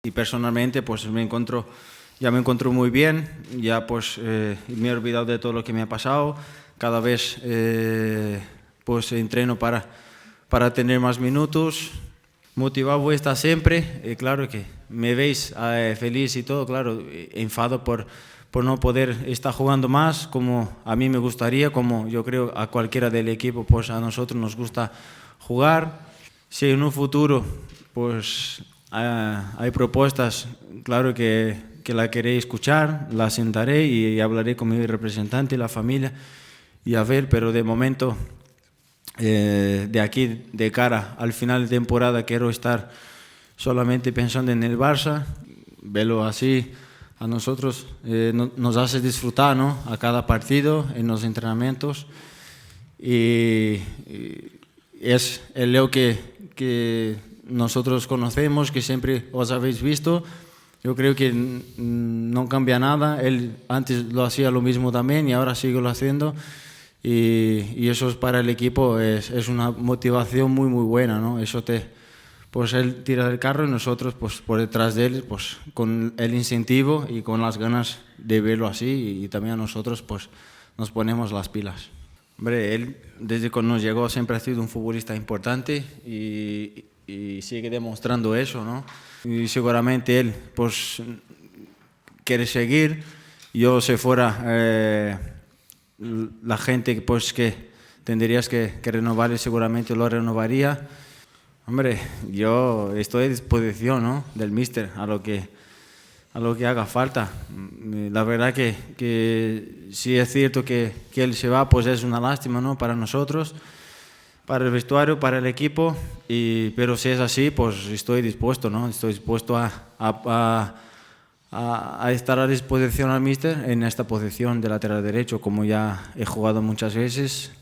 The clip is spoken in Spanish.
Y personalmente pues ya me encuentro muy bien, ya pues me he olvidado de todo lo que me ha pasado. Cada vez pues entreno para tener más minutos. Motivado voy a estar siempre, claro que me veis feliz y todo, claro, enfado por no poder estar jugando más como a mí me gustaría, como yo creo a cualquiera del equipo, pues a nosotros nos gusta jugar. Si en un futuro pues hay propuestas, claro que la queréis escuchar, la sentaré y hablaré con mi representante y la familia y a ver, pero de momento de aquí de cara al final de temporada quiero estar solamente pensando en el Barça, verlo así a nosotros nos hace disfrutar, ¿no? A cada partido, en los entrenamientos y es el Leo que nosotros conocemos, que siempre os habéis visto. Yo creo que no cambia nada, él antes lo hacía lo mismo también y ahora sigue lo haciendo. Y eso es para el equipo es una motivación muy muy buena, ¿no? Pues él tira del carro y nosotros pues por detrás de él pues con el incentivo y con las ganas de verlo así y también a nosotros pues nos ponemos las pilas. Hombre, él desde que nos llegó siempre ha sido un futbolista importante y sigue demostrando eso, ¿no? Y seguramente él pues quiere seguir. Yo si fuera la gente pues que tendrías que renovar seguramente lo renovaría. Hombre, yo estoy a disposición, ¿no? Del míster a lo que haga falta. La verdad que sí es cierto que él se va, pues es una lástima, ¿no? Para nosotros, para el vestuario, para el equipo, pero si es así, pues estoy dispuesto, ¿no? Estoy dispuesto a estar a disposición al míster en esta posición de lateral derecho, como ya he jugado muchas veces.